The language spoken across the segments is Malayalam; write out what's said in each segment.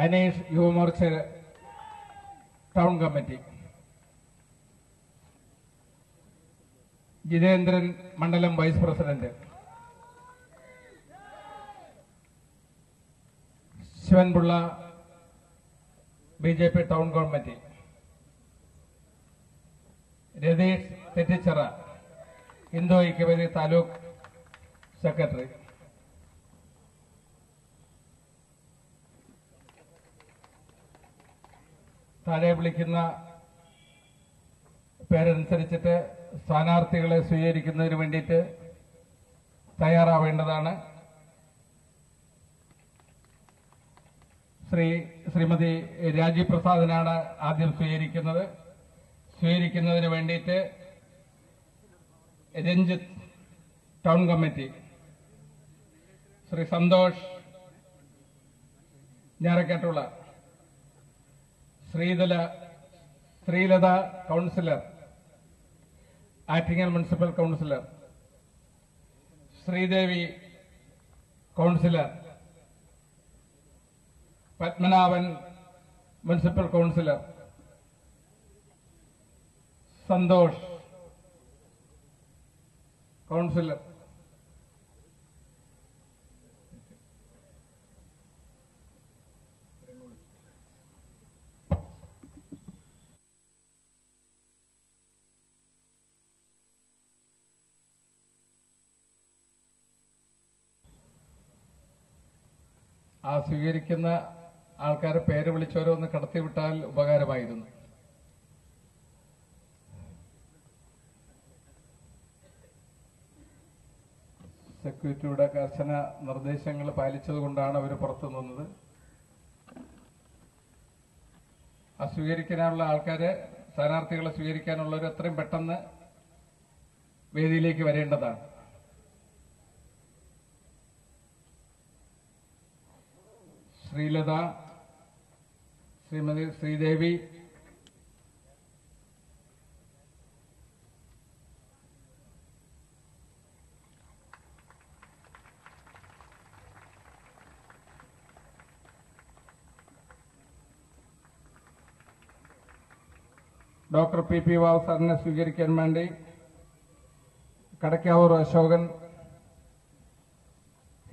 അനീഷ് യുവമോർച്ച ടൗൺ കമ്മിറ്റി, ജിതേന്ദ്രൻ മണ്ഡലം vice president, Sivan Pillai BJP town committee, Ratheesh Thettichira Hindu Aikyavedi taluk secretary, താഴെ വിളിക്കുന്ന പേരനുസരിച്ചിട്ട് സ്ഥാനാർത്ഥികളെ സ്വീകരിക്കുന്നതിന് വേണ്ടിയിട്ട് തയ്യാറാവേണ്ടതാണ്. ശ്രീമതി രാജീവ് പ്രസാദിനാണ് ആദ്യം സ്വീകരിക്കുന്നത്. സ്വീകരിക്കുന്നതിന് വേണ്ടിയിട്ട് രഞ്ജിത്ത് ടൗൺ കമ്മിറ്റി, ശ്രീ സന്തോഷ് ഞാറക്കാട്ടുള്ള, Sreelatha councillor, Attingal municipal councillor, Sreedevi councillor, Padmanabhan municipal councillor, Santhosh councillor, ആ സ്വീകരിക്കുന്ന ആൾക്കാരെ പേര് വിളിച്ചവരൊന്ന് കടത്തിവിട്ടാൽ ഉപകാരമായിരുന്നു. സെക്യൂരിറ്റിയുടെ കർശന നിർദ്ദേശങ്ങൾ പാലിച്ചതുകൊണ്ടാണ് അവർ പുറത്തു നിന്നത്. ആ സ്വീകരിക്കാനുള്ള ആൾക്കാരെ, സ്ഥാനാർത്ഥികളെ സ്വീകരിക്കാനുള്ളവർ എത്രയും പെട്ടെന്ന് വേദിയിലേക്ക് വരേണ്ടതാണ്. ശ്രീലത, ശ്രീമതി ശ്രീദേവി, ഡോക്ടർ PP വാവ് സാറിനെ സ്വീകരിക്കാൻ വേണ്ടി കടക്കാവൂർ അശോകൻ,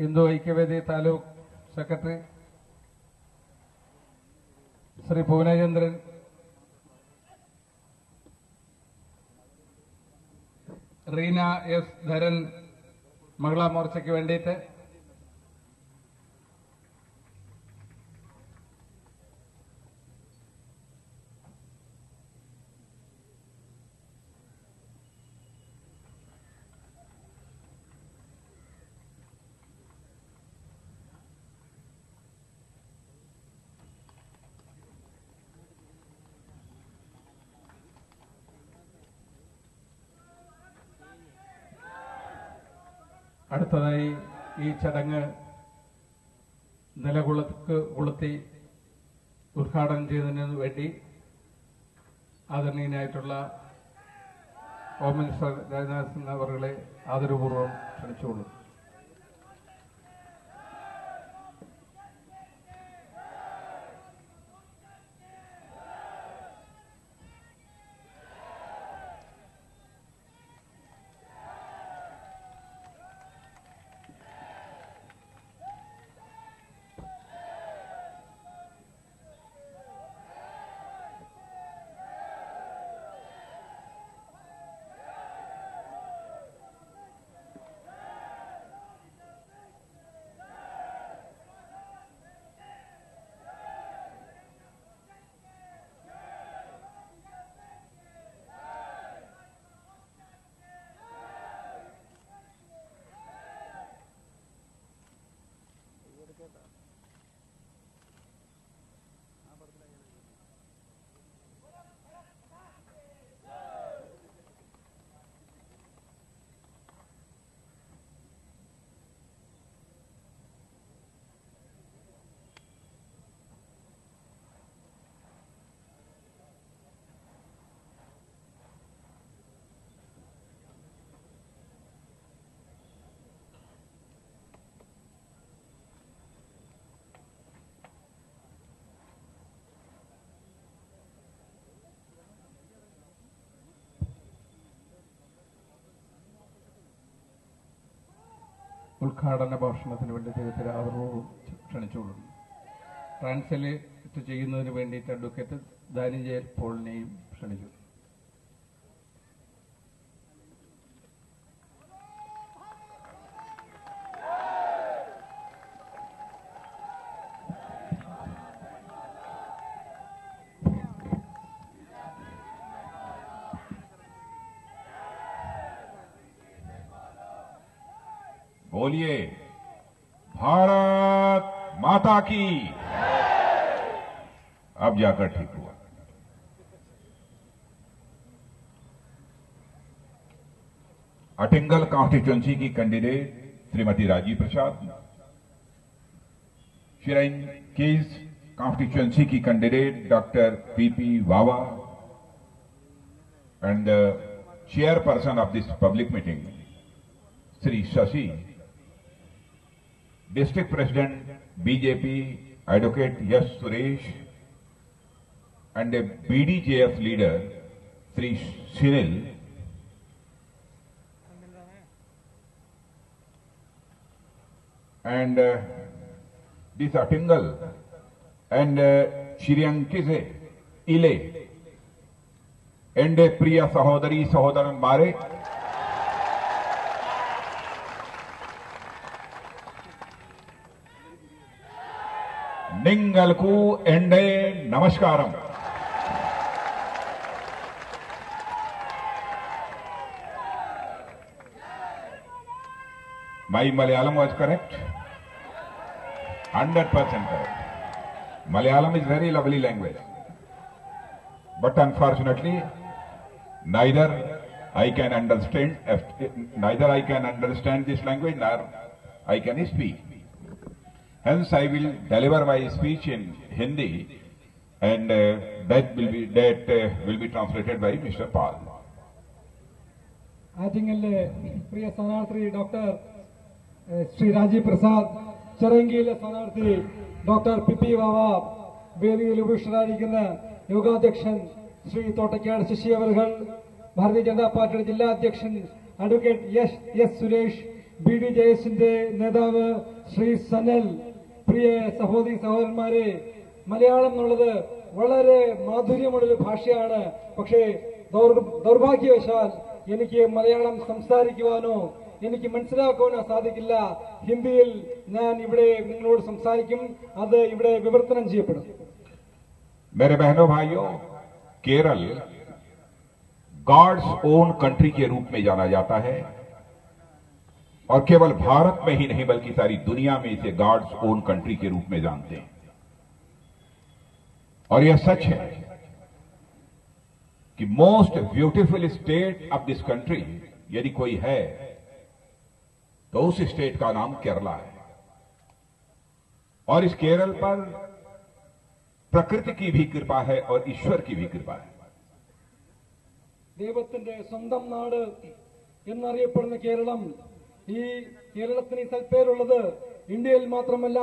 ഹിന്ദു ഐക്യവേദി താലൂക്ക് സെക്രട്ടറി, ശ്രീ പൂനചന്ദ്രൻ, റീന S ധരൻ മഹിളാ മോർച്ചയ്ക്ക് വേണ്ടിയിട്ട്, അടുത്തതായി ഈ ചടങ്ങ് കൊളുത്തി ഉദ്ഘാടനം ചെയ്തതിനു വേണ്ടി ആദരണീയനായിട്ടുള്ള ഹോം മിനിസ്റ്റർ രാജ്നാഥ് സിംഗ് അവരെ ആദരപൂർവ്വം ക്ഷണിച്ചുകൊള്ളുന്നു. ഉദ്ഘാടന ഭാഷണത്തിന് വേണ്ടി അദ്ദേഹത്തെ ആദരവോടും ക്ഷണിച്ചുകൊള്ളുന്നു. ട്രാൻസ്ലേറ്റ് ചെയ്യുന്നതിന് വേണ്ടിയിട്ട് അഡ്വക്കേറ്റ് ദാനിജയൽ പോളിനെയും ക്ഷണിച്ചു. बोलिए भारत माता की। अब जाकर ठीक हुआ। अटिंगल कॉन्स्टिट्यूंसी की कैंडिडेट श्रीमती राजीव प्रसाद, शिराइन केस कॉन्स्टिट्यूंसी की candidate doctor P P Vava and the chairperson of this public meeting Shri Shashi, district president BJP advocate S Suresh and a BDJF leader Shri Sunil, and this Attingal and Shriyankise Ile and Priya Sahodari Sahodaran Mare Ningalku Ende Namaskaram. My Malayalam was correct? 100% correct. Malayalam is very lovely language. But unfortunately, neither I can understand this language, nor I can speak. Hence, I will deliver my speech in Hindi, and that will be translated by Mr. Paul. ആറ്റിങ്ങലിലെ പ്രിയ സ്ഥാനാർത്ഥി ഡോക്ടർ ശ്രീ രാജീവ് പ്രസാദ്, ചിറയൻകീഴിലെ സ്ഥാനാർത്ഥി ഡോക്ടർ പി വാവ, വേദിയിൽ ഉപവിഷ്ടരായിരിക്കുന്ന യോഗാധ്യക്ഷൻ ശ്രീ തോട്ടയ്ക്കാട് ശശി അവർകൾ, ഭാരതീയ ജനതാ പാർട്ടിയുടെ ജില്ലാ അധ്യക്ഷൻ അഡ്വക്കേറ്റ് എസ് സുരേഷ്, BDJSന്റെ നേതാവ് ശ്രീ സനൽ, പ്രിയ സഹോദരി സഹോദരന്മാരെ, മലയാളം എന്നുള്ളത് വളരെ മാധുര്യമുള്ളൊരു ഭാഷയാണ്. പക്ഷേ ദൗർഭാഗ്യവശാൽ എനിക്ക് മലയാളം സംസാരിക്കുവാനോ എനിക്ക് മനസ്സിലാക്കാനോ സാധിക്കില്ല. ഹിന്ദിയിൽ ഞാൻ ഇവിടെ നിങ്ങളോട് സംസാരിക്കും, അത് ഇവിടെ വിവർത്തനം ചെയ്യപ്പെടും. मेरे बहनों भाइयों, केरल गॉड्स ओन कंट्री के रूप में जाना जाता है, और केवल भारत में ही नहीं बल्कि सारी दुनिया में इसे गॉड्स ओन कंट्री के रूप में जानते हैं. और यह सच है कि most beautiful state of this country यदि कोई है तो उस स्टेट का नाम केरला है. और इस केरल पर प्रकृति की भी कृपा है और ईश्वर की भी कृपा है. ദൈവത്തിന്റെ സ്വന്തം നാട് എന്നറിയപ്പെടുന്ന കേരളം, ഈ കേരളത്തിന് ഈ സൽപ്പേരുള്ളത് ഇന്ത്യയിൽ മാത്രമല്ല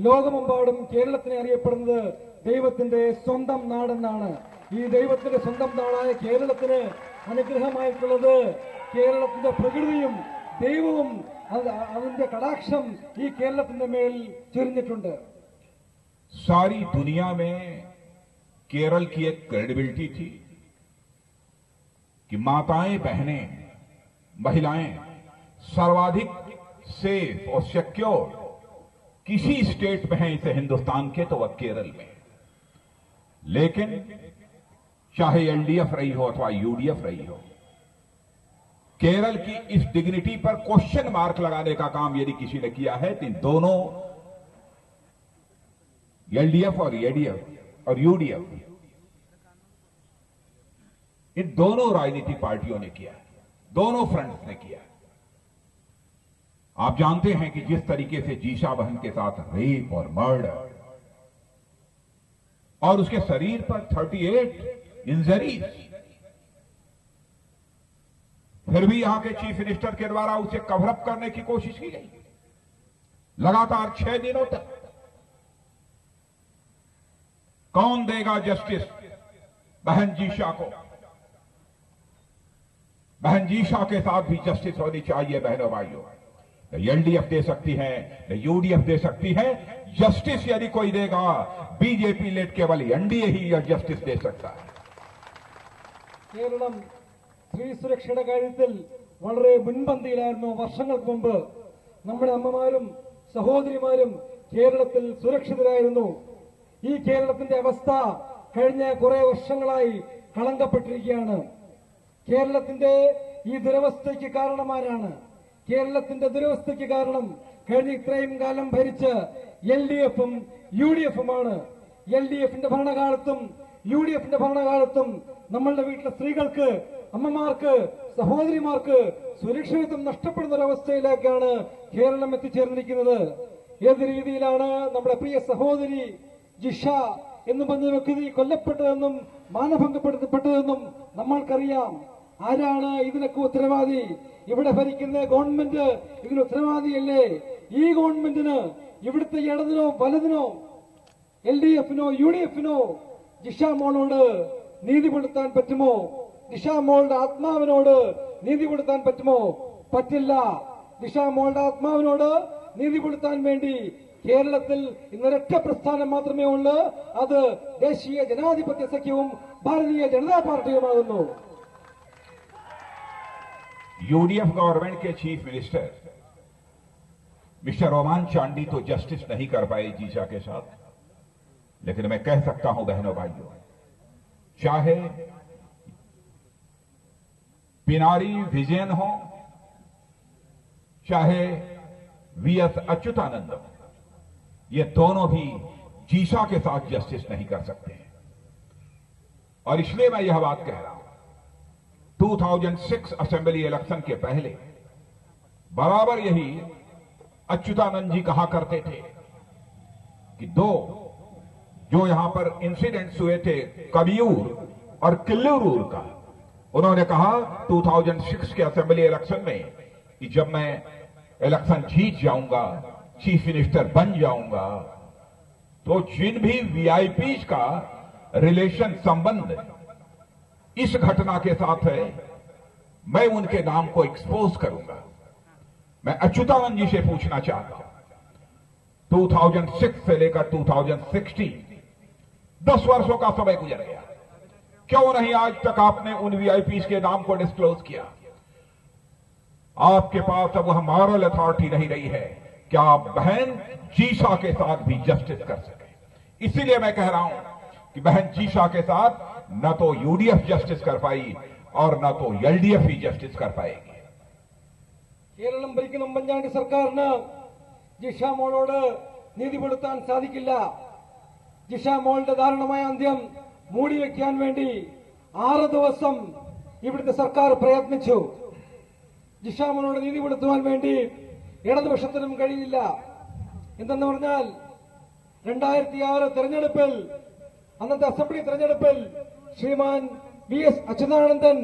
ലോകമെമ്പാടും കേരളത്തിനെ അറിയപ്പെടുന്നത് ദൈവത്തിന്റെ സ്വന്തം നാടെന്നാണ്. ഈ ദൈവത്തിന്റെ സ്വന്തം നാടായ കേരളത്തിന് അനുഗ്രഹമായിട്ടുള്ളത് കേരളത്തിന്റെ പ്രകൃതിയും ദൈവവും അതിന്റെ കടാക്ഷം ഈ കേരളത്തിന്റെ മേൽ ചൊരിഞ്ഞിട്ടുണ്ട്. सारी दुनिया में केरल की एक क्रेडिबिलिटी थी कि माताएं, बहनें, महिलाएं सर्वाधिक सेफ और सिक्योर किसी स्टेट में है इसे हिंदुस्तान के तो वह केरल में. लेकिन चाहे LDF रही हो अथवा UDF रही हो, केरल की इस डिग्निटी पर क्वेश्चन मार्क लगाने का काम यदि किसी ने किया है तो इन दोनों LDF और ADF और UDF, इन दोनों राजनीतिक पार्टियों ने किया, दोनों फ्रंट्स ने किया. आप जानते हैं कि जिस तरीके से जीशा बहन के साथ रेप और मर्डर और उसके शरीर पर 38 इंजरीज, फिर भी यहां के चीफ मिनिस्टर के द्वारा उसे कवरअप करने की कोशिश की गई लगातार 6 दिनों तक. कौन देगा जस्टिस बहन जीशा को? बहन जीशा के साथ भी जस्टिस होनी चाहिए बहनों भाइयों. न एलडीएफ दे सकती है, न यूडीएफ दे सकती है। जस्टिस यदि कोई देगा, बीजेपी लेड केवल एनडीए ही यह जस्टिस दे सकता है। കേരളം സ്ത്രീ സുരക്ഷയുടെ കാര്യത്തിൽ വളരെ മുൻപന്തിയിലായിരുന്നു. വർഷങ്ങൾക്ക് മുമ്പ് നമ്മുടെ അമ്മമാരും സഹോദരിമാരും കേരളത്തിൽ സുരക്ഷിതരായിരുന്നു. ഈ കേരളത്തിന്റെ അവസ്ഥ കഴിഞ്ഞ കുറെ വർഷങ്ങളായി കളങ്കപ്പെട്ടിരിക്കുകയാണ്. കേരളത്തിന്റെ ഈ ദുരവസ്ഥയ്ക്ക് കാരണമാരാണ്? കേരളത്തിന്റെ ദുരവസ്ഥയ്ക്ക് കാരണം കഴിഞ്ഞ ഇത്രയും കാലം ഭരിച്ച് എൽഡിഎഫും യുഡിഎഫുമാണ്. എൽഡിഎഫിന്റെ ഭരണകാലത്തും യുഡിഎഫിന്റെ ഭരണകാലത്തും നമ്മളുടെ വീട്ടിലെ സ്ത്രീകൾക്ക്, അമ്മമാർക്ക്, സഹോദരിമാർക്ക് സുരക്ഷിതത്വം നഷ്ടപ്പെടുന്ന ഒരവസ്ഥയിലേക്കാണ് കേരളം എത്തിച്ചേർന്നിരിക്കുന്നത്. ഏത് രീതിയിലാണ് നമ്മുടെ പ്രിയ സഹോദരി ജിഷ എന്ന് പറഞ്ഞ വ്യക്തി കൊല്ലപ്പെട്ടതെന്നും മാനഭംഗപ്പെടുത്തപ്പെട്ടതെന്നും നമ്മൾക്കറിയാം. ആരാണ് ഇതിനൊക്കെ ഉത്തരവാദി? ഇവിടെ ഭരിക്കുന്ന ഗവൺമെന്റ് ഇതിന് ഉത്തരവാദിയല്ലേ? ഈ ഗവൺമെന്റിന് ഇവിടുത്തെ ഇടതിനോ വലതിനോ എൽഡിഎഫിനോ യുഡിഎഫിനോ ജിഷ മോളോട് നീതിപ്പെടുത്താൻ പറ്റുമോ? ജിഷ മോളുടെ ആത്മാവിനോട് നീതിപ്പെടുത്താൻ പറ്റുമോ? പറ്റില്ല. ജിഷ മോളുടെ ആത്മാവിനോട് നീതിപ്പെടുത്താൻ വേണ്ടി കേരളത്തിൽ ഇന്നൊരൊറ്റ പ്രസ്ഥാനം മാത്രമേ ഉള്ളൂ. അത് ദേശീയ ജനാധിപത്യ സഖ്യവും ഭാരതീയ ജനതാ പാർട്ടിയുമാകുന്നു. यूडीएफ गवर्नमेंट के chief minister mister Oommen Chandy तो जस्टिस नहीं कर पाए जीशा के साथ, लेकिन मैं कह सकता हूं बहनों भाइयों, चाहे पिनारी विजयन हो, चाहे वीएस अच्युतानंद हो, ये दोनों भी जीशा के साथ जस्टिस नहीं कर सकते हैं। और इसलिए मैं यह बात कह रहा हूं, 2006 असेंबली इलेक्शन के पहले बराबर यही अच्युतानंद जी कहा करते थे कि जो यहां पर इंसिडेंट्स हुए थे कबियूर और किल्लूर का, उन्होंने कहा 2006 के असेंबली इलेक्शन में कि जब मैं इलेक्शन जीत जाऊंगा, चीफ मिनिस्टर बन जाऊंगा, तो जिन भी वीआईपीज का रिलेशन संबंध इस घटना के साथ है, मैं उनके नाम को एक्सपोज करूंगा। मैं अच्युतानंद जी से पूछना चाहता हूं, 2006 से लेकर 2016 10 वर्षों का समय गुजर गया, क्यों नहीं आज तक आपने उन वीआईपीज के नाम को डिस्क्लोज किया? आपके पास अब वह मॉरल अथॉरिटी नहीं रही है कि आप बहन जीशा के साथ भी जस्टिस कर सके। इसीलिए मैं कह रहा हूं कि बहन जीशा के साथ न तो यूडीएफ जस्टिस कर पाई और न तो एलडीएफ ही जस्टिस कर पाएगी। കേരളം ഭരിക്കുന്ന ഉമ്മൻചാണ്ടി സർക്കാരിന് ജിഷ മോളോട് നീതിപ്പെടുത്താൻ സാധിക്കില്ല. ജിഷ മോളുടെ ദാരുണമായ അന്ത്യം മൂടിവെക്കാൻ വേണ്ടി 6 ദിവസം ഇവിടുത്തെ സർക്കാർ പ്രയത്നിച്ചു. ജിഷ മോളോട് നീതിപ്പെടുത്തുവാൻ വേണ്ടി ഇടതുപക്ഷത്തിനും കഴിയില്ല. എന്തെന്ന് പറഞ്ഞാൽ 2006 തെരഞ്ഞെടുപ്പിൽ, അന്നത്തെ അസംബ്ലി തെരഞ്ഞെടുപ്പിൽ ശ്രീമാൻ VS അച്യുതാനന്ദൻ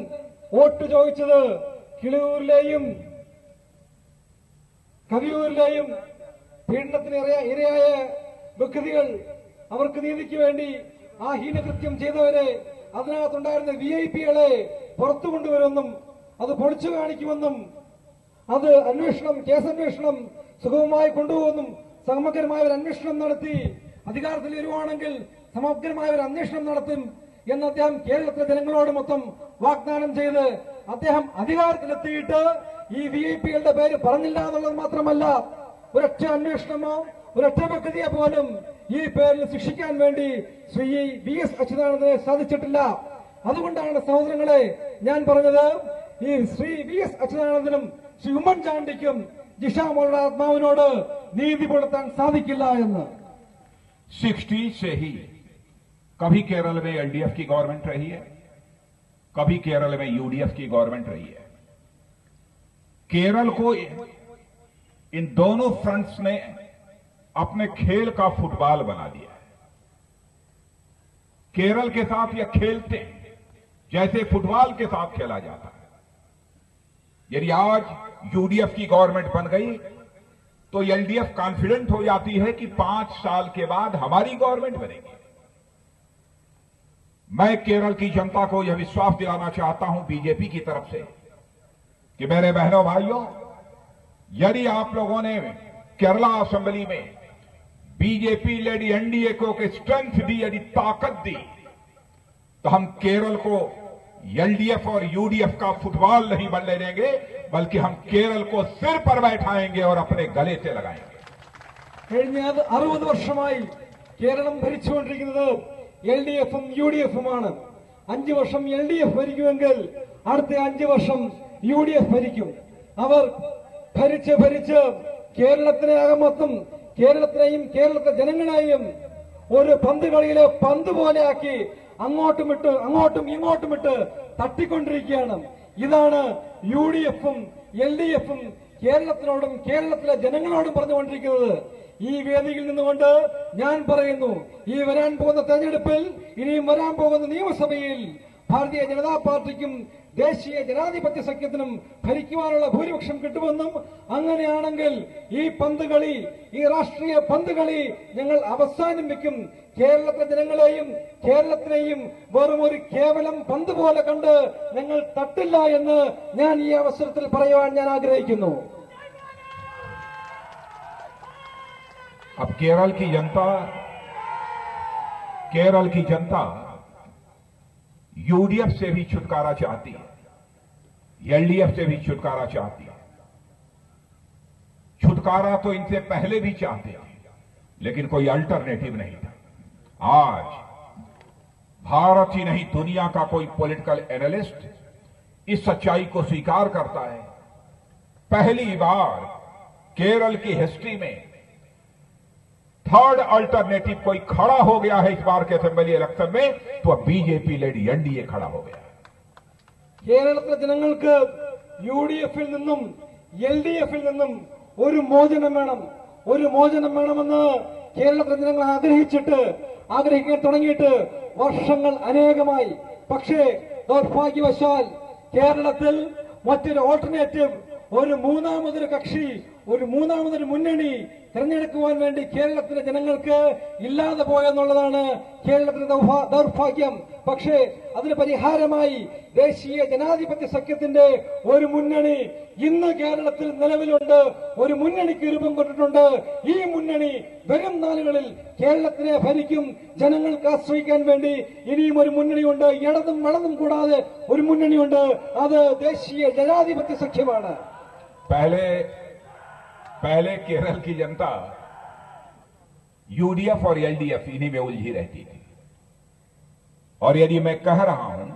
വോട്ട് ചോദിച്ചത് കിളിയൂരിലെയും കവിയൂരിലെയും പീഡനത്തിന് ഇരയായ വ്യക്തികൾ, അവർക്ക് നീതിക്ക് വേണ്ടി ആ ഹീനകൃത്യം ചെയ്തവരെ, അതിനകത്തുണ്ടായിരുന്ന വിഐപികളെ പുറത്തു കൊണ്ടുവരുമെന്നും അത് പൊളിച്ചു കാണിക്കുമെന്നും അത് കേസന്വേഷണം സുഗമമായി കൊണ്ടുപോകുമെന്നും സമഗ്രമായ ഒരു അന്വേഷണം നടത്തി അധികാരത്തിൽ വരുവാണെങ്കിൽ സമഗ്രമായ ഒരു അന്വേഷണം നടത്തും എന്ന് അദ്ദേഹം കേരളത്തിലെ ജനങ്ങളോട് മൊത്തം വാഗ്ദാനം ചെയ്ത് അദ്ദേഹം അധികാരത്തിലെത്തിയിട്ട് ഈ വിഐപികളുടെ പേര് പറഞ്ഞില്ല എന്നുള്ളത് മാത്രമല്ല, ഒരൊറ്റ അന്വേഷണമോ ഒരൊറ്റ വ്യക്തിയെ പോലും ഈ പേരിൽ ശിക്ഷിക്കാൻ വേണ്ടി ശ്രീ VS അച്യുതാനന്ദനെ സാധിച്ചിട്ടില്ല. അതുകൊണ്ടാണ് സഹോദരങ്ങളെ ഞാൻ പറഞ്ഞത്, ഈ ശ്രീ VS അച്യുതാനന്ദനും ശ്രീ ഉമ്മൻചാണ്ടിക്കും ജിഷ മോളുടെ ആത്മാവിനോട് നീതിപ്പെടുത്താൻ സാധിക്കില്ല എന്ന്. 60 से ही कभी केरल में एलडीएफ की गवर्नमेंट रही है, कभी केरल में यूडीएफ की गवर्नमेंट रही है। केरल को इन दोनों फ्रंट्स ने अपने खेल का फुटबॉल बना दिया है। केरल के साथ यह खेलते जैसे फुटबॉल के साथ खेला जाता है। यदि आज यूडीएफ की गवर्नमेंट बन गई तो एलडीएफ कॉन्फिडेंट हो जाती है कि 5 साल के बाद हमारी गवर्नमेंट बनेगी। मैं केरल की जनता को यह विश्वास दिलाना चाहता हूं बीजेपी की तरफ से कि मेरे बहनों भाइयों, यदि आप लोगों ने केरला असेंबली में बीजेपी लेड एनडीए को स्ट्रेंथ दी, यदि ताकत दी, तो हम केरल को एलडीएफ और यूडीएफ का फुटबॉल नहीं बनने देंगे, बल्कि हम केरल को सिर पर बैठाएंगे और अपने गले से लगाएंगे। കഴിഞ്ഞ 60 വർഷമായി കേരളം ഭരിച്ചുകൊണ്ടിരിക്കുന്നത് എൽഡിഎഫും യുഡിഎഫുമാണ്. 5 വർഷം എൽഡിഎഫ് ഭരിക്കുമെങ്കിൽ അടുത്ത 5 വർഷം യുഡിഎഫ് ഭരിക്കും. അവർ ഭരിച്ച് കേരളത്തിനെ അകമൊത്തം കേരളത്തിനെയും കേരളത്തിലെ ജനങ്ങളെയും ഒരു പന്ത് കളിയിലെ പന്ത് പോലെയാക്കി അങ്ങോട്ടും ഇങ്ങോട്ടുമിട്ട് തട്ടിക്കൊണ്ടിരിക്കുകയാണ്. ഇതാണ് യുഡിഎഫും എൽഡിഎഫും കേരളത്തിനോടും കേരളത്തിലെ ജനങ്ങളോടും പറഞ്ഞുകൊണ്ടിരിക്കുന്നത്. ഈ വേദിയിൽ നിന്നുകൊണ്ട് ഞാൻ പറയുന്നു, ഈ വരാൻ പോകുന്ന തെരഞ്ഞെടുപ്പിൽ, ഇനിയും വരാൻ പോകുന്ന നിയമസഭയിൽ ഭാരതീയ ജനതാ പാർട്ടിക്കും ദേശീയ ജനാധിപത്യ സഖ്യത്തിനും ഭരിക്കുവാനുള്ള ഭൂരിപക്ഷം കിട്ടുമെന്നും, അങ്ങനെയാണെങ്കിൽ ഈ പന്തുകളി, ഈ രാഷ്ട്രീയ പന്തുകളി ഞങ്ങൾ അവസാനിപ്പിക്കും. കേരളത്തിലെ ജനങ്ങളെയും കേരളത്തിനെയും വെറും ഒരു കേവലം പന്ത് പോലെ കണ്ട് ഞങ്ങൾ തട്ടില്ല എന്ന് ഞാൻ ഈ അവസരത്തിൽ പറയുവാൻ ഞാൻ ആഗ്രഹിക്കുന്നു. अब केरल की जनता यूडीएफ से भी छुटकारा चाहती है, एलडीएफ से भी छुटकारा चाहती है. छुटकारा तो इनसे पहले भी चाहते थे, लेकिन कोई अल्टरनेटिव नहीं था. आज भारत ही नहीं, दुनिया का कोई पॉलिटिकल एनालिस्ट इस सच्चाई को स्वीकार करता है. पहली बार केरल की हिस्ट्री में थर्ड अल्टरनेटिव कोई खड़ा हो गया है इस बार के असेंबली इलेक्शन में, तो बीजेपी लेड एनडीए खड़ा हो गया. കേരളത്തിലെ ജനങ്ങൾക്ക് യുഡിഎഫിൽ നിന്നും എൽഡിഎഫിൽ നിന്നും ഒരു മോചനം വേണമെന്ന് കേരളത്തിലെ ജനങ്ങൾ ആഗ്രഹിക്കാൻ തുടങ്ങിയിട്ട് വർഷങ്ങൾ അനേകമായി. പക്ഷേ ദൗർഭാഗ്യവശാൽ കേരളത്തിൽ മറ്റൊരു ഓൾട്ടർനേറ്റീവ്, ഒരു മൂന്നാമതൊരു കക്ഷി, ഒരു മൂന്നാമതൊരു മുന്നണി തെരഞ്ഞെടുക്കുവാൻ വേണ്ടി കേരളത്തിലെ ജനങ്ങൾക്ക് ഇല്ലാതെ പോയെന്നുള്ളതാണ് കേരളത്തിലെ ദൗർഭാഗ്യം. പക്ഷേ അതിന് പരിഹാരമായി ദേശീയ ജനാധിപത്യ സഖ്യത്തിന്റെ ഒരു മുന്നണി ഇന്ന് കേരളത്തിൽ നിലവിലുണ്ട്. ഒരു മുന്നണിക്ക് രൂപം കൊണ്ടിട്ടുണ്ട്. ഈ മുന്നണി വരും നാളുകളിൽ കേരളത്തിനെ ഭരിക്കും. ജനങ്ങൾക്ക് ആശ്രയിക്കാൻ വേണ്ടി ഇനിയും ഒരു മുന്നണിയുണ്ട്. ഇടതും വളതും കൂടാതെ ഒരു മുന്നണിയുണ്ട്. അത് ദേശീയ ജനാധിപത്യ സഖ്യമാണ്. पहले केरल की जनता यूडीएफ और एलडीएफ इन्हीं में उलझी रहती थी. और यदि मैं कह रहा हूं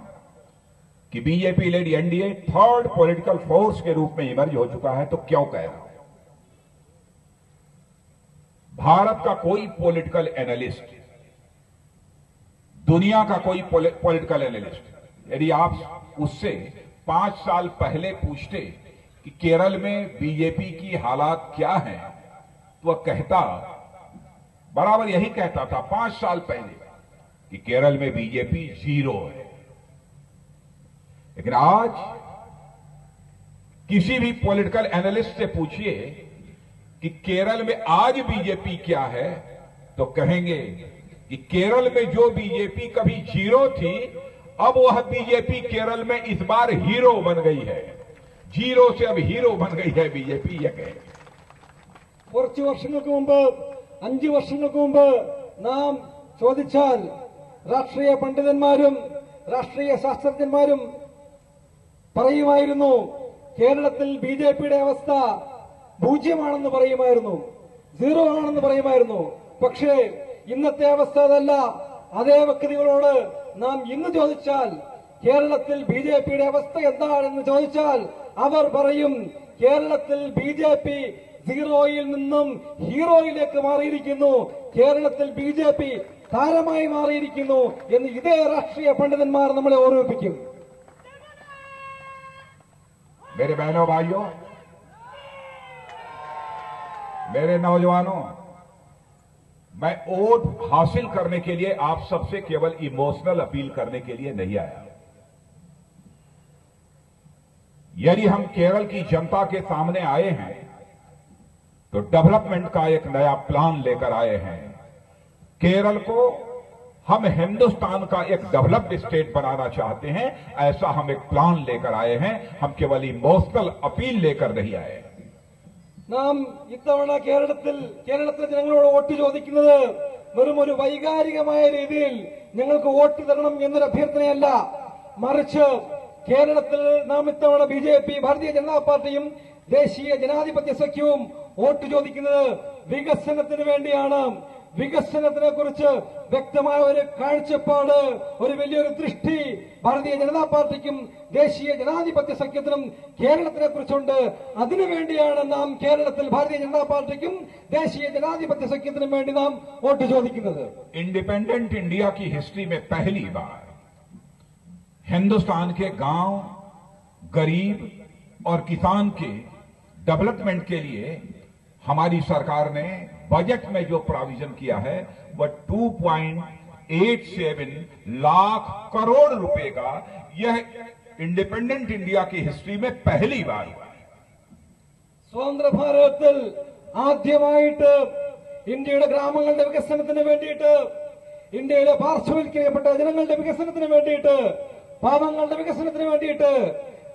कि BJP lead NDA third political force के रूप में इमर्ज हो चुका है, तो क्यों कह रहा हूं? भारत का कोई पॉलिटिकल एनालिस्ट, दुनिया का कोई पॉलिटिकल एनालिस्ट, यदि आप उससे 5 साल पहले पूछते कि केरल में बीजेपी की हालात क्या हैं, तो वह बराबर यही कहता था 5 साल पहले कि केरल में बीजेपी 0 है. लेकिन आज किसी भी पॉलिटिकल एनालिस्ट से पूछिए कि केरल में आज बीजेपी क्या है, तो कहेंगे कि केरल में जो बीजेपी कभी 0 थी, अब वह बीजेपी केरल में इस बार हीरो बन गई है. 0 से अब हीरो बन गई है बीजेपी. यह कहे കുറച്ച് വർഷങ്ങൾക്ക് മുമ്പ്, 5 വർഷങ്ങൾക്ക് മുമ്പ് നാം ചോദിച്ചാൽ രാഷ്ട്രീയ പണ്ഡിതന്മാരും രാഷ്ട്രീയ ശാസ്ത്രജ്ഞന്മാരും പറയുമായിരുന്നു കേരളത്തിൽ ബിജെപിയുടെ അവസ്ഥ 0 പറയുമായിരുന്നു, 0 ആണെന്ന് പറയുമായിരുന്നു. പക്ഷേ ഇന്നത്തെ അവസ്ഥ അതല്ല. അതേ വ്യക്തികളോട് നാം ഇന്ന് ചോദിച്ചാൽ കേരളത്തിൽ ബിജെപിയുടെ അവസ്ഥ എന്താണെന്ന് ചോദിച്ചാൽ അവർ പറയും കേരളത്തിൽ ബിജെപി 0യിൽ നിന്നും ഹീറോയിലേക്ക് മാറിയിരിക്കുന്നു, കേരളത്തിൽ ബിജെപി താരമായി മാറിയിരിക്കുന്നു എന്ന് ഇതേ രാഷ്ട്രീയ പണ്ഡിതന്മാർ നമ്മളെ ഓർമ്മിപ്പിക്കും. मेरे बहनों भाइयों, मेरे नौजवानों, मैं वोट हासिल करने के लिए आप सबसे केवल इमोशनल अपील करने के लिए नहीं आया. यदि हम केरल की जनता के सामने आए हैं तो डेवलपमेंट का एक नया प्लान लेकर आए हैं. केरल को हम हिंदुस्तान का एक डेवलप्ड स्टेट बनाना चाहते हैं, ऐसा हम एक प्लान लेकर आए हैं. हम केवल इमोशनल अपील लेकर नहीं आए. നാം ഇത്തവണ കേരളത്തിലെ ജനങ്ങളോട് വോട്ട് ചോദിക്കുന്നത് വെറും ഒരു വൈകാരികമായ രീതിയിൽ ഞങ്ങൾക്ക് വോട്ട് തരണം എന്നൊരു അഭ്യർത്ഥനയല്ല, മറിച്ച് കേരളത്തിൽ നാം ഇത്തവണ ബിജെപി, ഭാരതീയ ജനതാ പാർട്ടിയും ദേശീയ ജനാധിപത്യ സഖ്യവും വോട്ട് ചോദിക്കുന്നത് വികസനത്തിന് വേണ്ടിയാണ്. വികസനത്തിനെ കുറിച്ച് വ്യക്തമായ ഒരു കാഴ്ചപ്പാട്, ഒരു വലിയൊരു ദൃഷ്ടി ഭാരതീയ ജനതാ പാർട്ടിക്കും ദേശീയ ജനാധിപത്യ സഖ്യത്തിനും കേരളത്തിനെ കുറിച്ചുണ്ട്. അതിനുവേണ്ടിയാണ് നാം കേരളത്തിൽ ഭാരതീയ ജനതാ പാർട്ടിക്കും ദേശീയ ജനാധിപത്യ സഖ്യത്തിനും വേണ്ടി നാം വോട്ട് ചോദിക്കുന്നത്. इंडिपेंडेंट इंडिया की हिस्ट्री में पहली बार हिंदुस्तान के गांव, गरीब और किसान के डेवलपमेंट के लिए हमारी सरकार ने बजट में जो प्रोविजन किया है वह 2.87 लाख करोड़ रुपए का, यह इंडिपेंडेंट इंडिया की हिस्ट्री में पहली बार हुआ है. സ്വതന്ത്ര ഭാരതത്തിൽ ആദ്യമായിട്ട് ഇന്ത്യയുടെ ഗ്രാമങ്ങളുടെ വികസനത്തിന് വേണ്ടിയിട്ട്, ഇന്ത്യയിലെ പാർശ്വവൽക്കരിക്കപ്പെട്ട ജനങ്ങളുടെ വികസനത്തിന് വേണ്ടിയിട്ട്, പാവങ്ങളുടെ വികസനത്തിന് വേണ്ടിയിട്ട്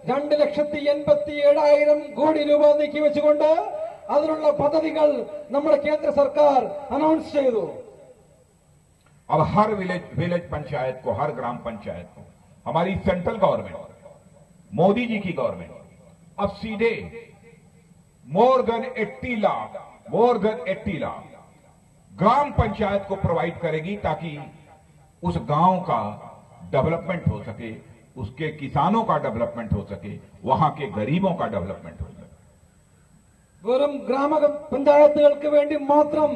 2,87,000 കോടി രൂപ നീക്കിവെച്ചുകൊണ്ട് അതിനുള്ള പദ്ധതികൾ നമ്മുടെ കേന്ദ്ര സർക്കാർ അനൗൺസ് ചെയ്തു. अब हर विलेज पंचायत को, हर ग्राम पंचायत को हमारी सेंट्रल गवर्नमेंट, मोदी जी की गवर्नमेंट अब सीधे मोर देन 80 लाख ग्राम पंचायत को प्रोवाइड करेगी, ताकि उस गांव का डेवलपमेंट हो सके, उसके किसानों का डेवलपमेंट हो सके, वहां के गरीबों का डेवलपमेंट हो सके. വെറും ഗ്രാമപഞ്ചായത്തുകൾക്ക് വേണ്ടി മാത്രം,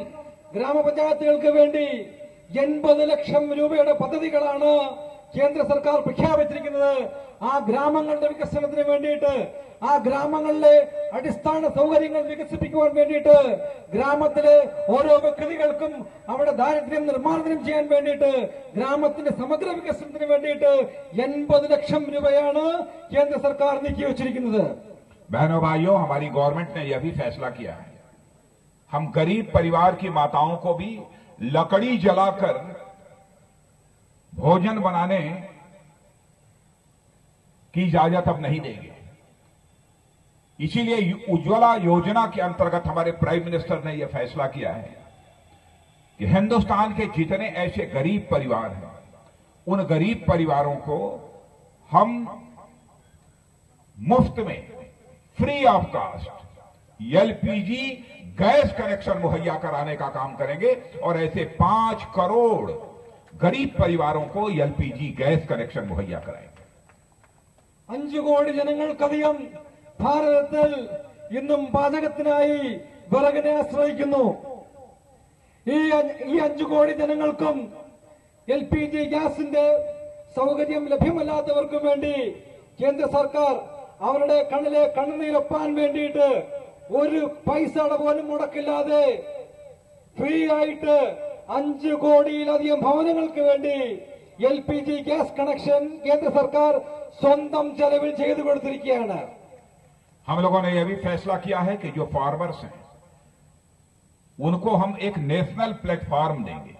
ഗ്രാമപഞ്ചായത്തുകൾക്ക് വേണ്ടി 80 ലക്ഷം രൂപയുടെ പദ്ധതികളാണ് കേന്ദ്ര സർക്കാർ പ്രഖ്യാപിച്ചിരിക്കുന്നത്. ആ ഗ്രാമങ്ങളുടെ വികസനത്തിന് വേണ്ടിയിട്ട്, ആ ഗ്രാമങ്ങളിലെ അടിസ്ഥാന സൗകര്യങ്ങൾ വികസിപ്പിക്കുവാൻ വേണ്ടിയിട്ട്, ഗ്രാമത്തിലെ ഓരോ വ്യക്തികൾക്കും അവിടെ ദാരിദ്ര്യം നിർമ്മാർജ്ജനം ചെയ്യാൻ വേണ്ടിയിട്ട്, ഗ്രാമത്തിന്റെ സമഗ്ര വികസനത്തിന് വേണ്ടിയിട്ട് 80 ലക്ഷം രൂപയാണ് കേന്ദ്ര സർക്കാർ നീക്കിവച്ചിരിക്കുന്നത്. बहनों भाइयों, हमारी गवर्नमेंट ने यह भी फैसला किया है, हम गरीब परिवार की माताओं को भी लकड़ी जलाकर भोजन बनाने की इजाजत अब नहीं देंगे. इसीलिए उज्ज्वला योजना के अंतर्गत हमारे प्राइम मिनिस्टर ने यह फैसला किया है कि हिंदुस्तान के जितने ऐसे गरीब परिवार हैं, उन गरीब परिवारों को हम मुफ्त में, free of cost LPG gas connection मुहैया कराने का काम करेंगे और ऐसे 5 करोड़ गरीब परिवारों को एलपीजी गैस कनेक्शन मुहैया कराएंगे. 5 കോടി ജനങ്ങൾക്കധികം ഭാരതത്തിൽ ഇന്നും പാചകത്തിനായി വിറകിനെ ആശ്രയിക്കുന്നു. ഈ 5 കോടി ജനങ്ങൾക്കും എൽപിജി ഗ്യാസിന്റെ സൗകര്യം ലഭ്യമല്ലാത്തവർക്കും വേണ്ടി കേന്ദ്ര സർക്കാർ അവരുടെ കണ്ണിലെ കണ്ണുനീരൊപ്പാൻ വേണ്ടിയിട്ട് ഒരു പൈസ പോലും മുടക്കില്ലാതെ ഫ്രീ ആയിട്ട് 5 കോടിയിലധികം ഭവനങ്ങൾക്ക് വേണ്ടി എൽപിജി ഗ്യാസ് കണക്ഷൻ കേന്ദ്ര സർക്കാർ സ്വന്തം ചെലവിൽ ചെയ്തു കൊടുത്തിരിക്കുകയാണ്. हम लोगों ने यह भी फैसला किया है कि जो फार्मर्स हैं उनको हम एक नेशनल प्लेटफॉर्म देंगे,